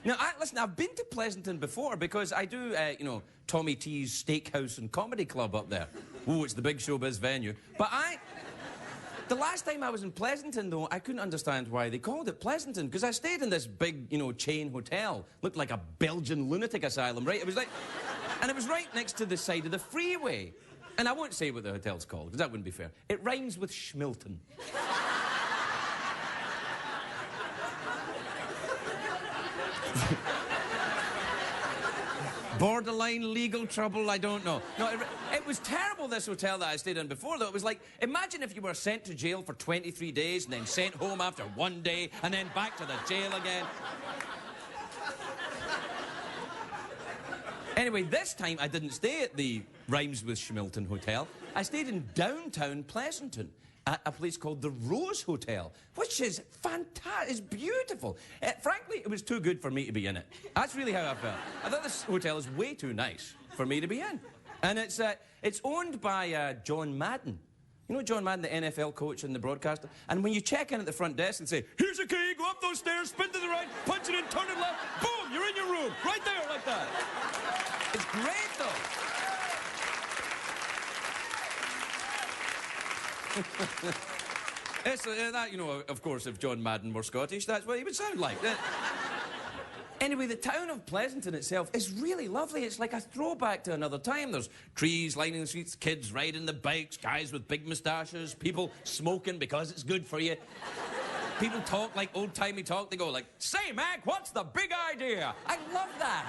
Now, listen, I've been to Pleasanton before because I do, Tommy T's Steakhouse and Comedy Club up there. Ooh, it's the big showbiz venue. But the last time I was in Pleasanton, though, I couldn't understand why they called it Pleasanton, because I stayed in this big, chain hotel. Looked like a Belgian lunatic asylum, right? It was like... And it was right next to the side of the freeway. And I won't say what the hotel's called, because that wouldn't be fair. It rhymes with Schmilton. Borderline legal trouble, I don't know. No, it was terrible, this hotel that I stayed in before, though. It was like, imagine if you were sent to jail for 23 days and then sent home after 1 day and then back to the jail again. Anyway, this time I didn't stay at the Rhymes with Schmilton Hotel. I stayed in downtown Pleasanton at a place called the Rose Hotel, which is fantastic. It's beautiful. Frankly, it was too good for me to be in it. That's really how I felt. I thought this hotel is way too nice for me to be in. And it's owned by John Madden. You know John Madden, the NFL coach and the broadcaster? And when you check in at the front desk and say, "Here's a key, go up those stairs, spin to the right, punch it in, turn it left, boom, you're in your room, right there, like that." It's great, though. It's, of course, if John Madden were Scottish, that's what he would sound like. Anyway, the town of Pleasanton itself is really lovely. It's like a throwback to another time. There's trees lining the streets, kids riding the bikes, guys with big moustaches, people smoking because it's good for you. People talk like old-timey talk. They go like, "Say, Mac, what's the big idea?" I love that.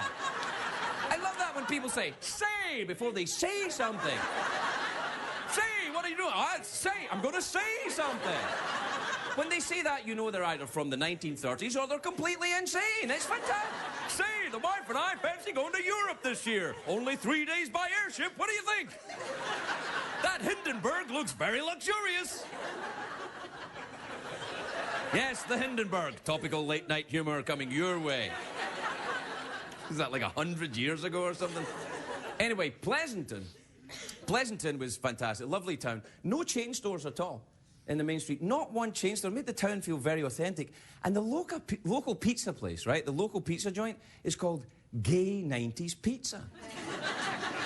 I love that when people say, "Say," before they say something. Say, what are you doing? I'm going to say something. When they say that, you know they're either from the 1930s or they're completely insane. It's fantastic. "Say, the wife and I fancy going to Europe this year. Only 3 days by airship. What do you think? That Hindenburg looks very luxurious." Yes, the Hindenburg. Topical late-night humor coming your way. Is that like 100 years ago or something? Anyway, Pleasanton was fantastic. Lovely town. No chain stores at all in the main street. Not one chain store. It made the town feel very authentic. And the local pizza place, right? The local pizza joint is called Gay 90s Pizza.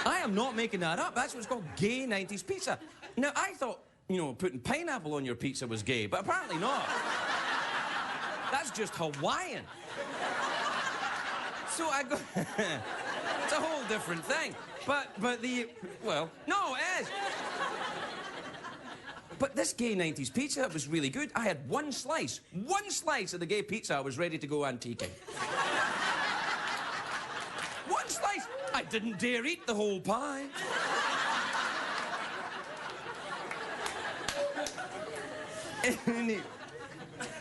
I am not making that up. That's what it's called, Gay 90s Pizza. Now, I thought, putting pineapple on your pizza was gay, but apparently not. That's just Hawaiian. So I go... It's a whole different thing. But no, it is. But this Gay 90s pizza was really good. I had one slice of the gay pizza. I was ready to go antiquing. One slice. I didn't dare eat the whole pie.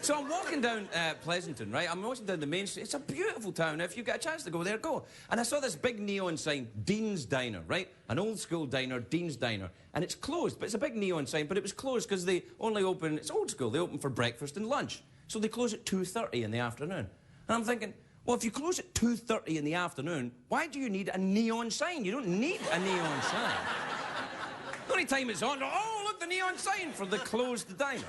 So I'm walking down Pleasanton, right? I'm walking down the main street. It's a beautiful town. If you get a chance to go there, go. And I saw this big neon sign, Dean's Diner, right? An old school diner, Dean's Diner. And it's closed, but it's a big neon sign, but it was closed because they only open, it's old school, they open for breakfast and lunch. So they close at 2:30 in the afternoon. And I'm thinking, well, if you close at 2:30 in the afternoon, why do you need a neon sign? You don't need a neon sign. The only time it's on, oh, look, the neon sign for the closed diner.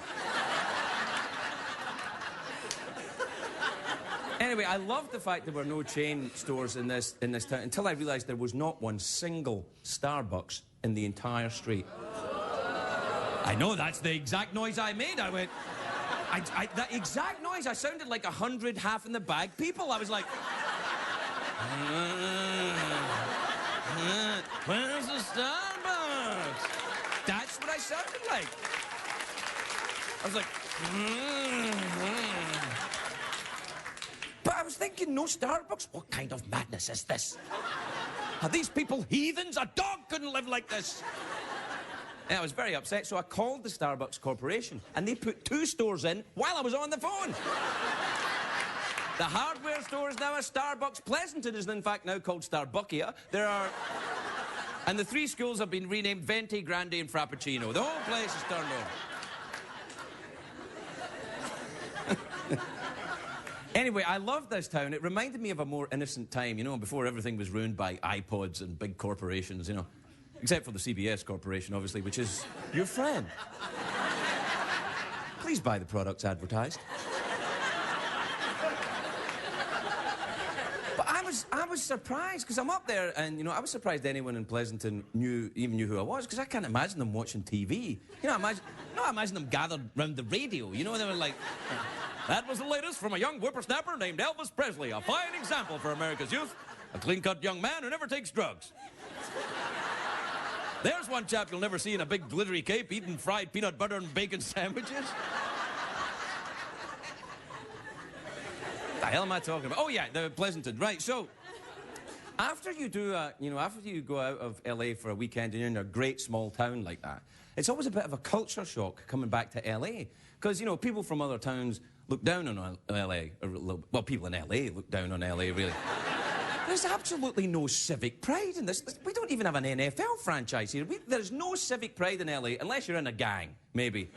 Anyway, I loved the fact there were no chain stores in this town until I realised there was not one single Starbucks in the entire street. I know, that's the exact noise I made. I went... that exact noise, I sounded like 100 half-in-the-bag people. I was like... Where's the Starbucks? That's what I sounded like. I was like... But I was thinking, no Starbucks? What kind of madness is this? Are these people heathens? A dog couldn't live like this. And I was very upset, so I called the Starbucks Corporation, and they put 2 stores in while I was on the phone. The hardware store is now a Starbucks. Pleasanton is, in fact, now called Starbuckia. And the 3 schools have been renamed Venti, Grande, and Frappuccino. The whole place is turned over. Anyway, I love this town. It reminded me of a more innocent time, before everything was ruined by iPods and big corporations, Except for the CBS Corporation, obviously, which is your friend. Please buy the products advertised. I was surprised, because I'm up there, and, you know, I was surprised anyone in Pleasanton even knew who I was, because I can't imagine them watching TV. You know, I imagine them gathered round the radio, you know, they were like... That was the latest from a young whippersnapper named Elvis Presley, a fine example for America's youth, a clean-cut young man who never takes drugs. There's one chap you'll never see in a big glittery cape eating fried peanut butter and bacon sandwiches. What the hell am I talking about? Oh, yeah, the Pleasanton. Right, so... After you do, you know, after you go out of L.A. for a weekend and you're in a great small town like that, it's always a bit of a culture shock coming back to L.A. Because, you know, people from other towns look down on L.A. Well, people in L.A. look down on L.A., really. There's absolutely no civic pride in this. We don't even have an NFL franchise here. There's no civic pride in L.A. unless you're in a gang, maybe.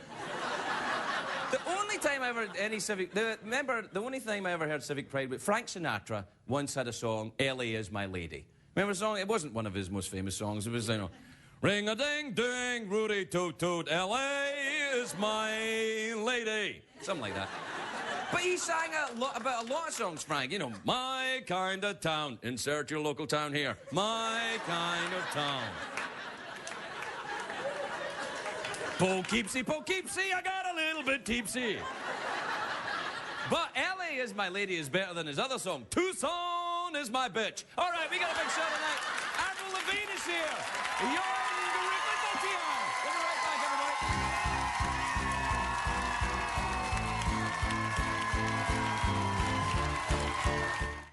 The only time I ever heard any civic... Remember, the only time I ever heard civic pride... Frank Sinatra once had a song, L.A. is my lady. Remember the song? It wasn't one of his most famous songs. It was, you know... Ring-a-ding-ding, Rudy toot-toot, L.A. is my lady. Something like that. But he sang about a lot of songs, Frank. You know, my kind of town. Insert your local town here. My kind of town. Poughkeepsie, Poughkeepsie, I got a little bit teepsy. But L.A. is my lady is better than his other song. Tucson is my bitch. All right, we got a big show tonight. Avril Lavigne is here.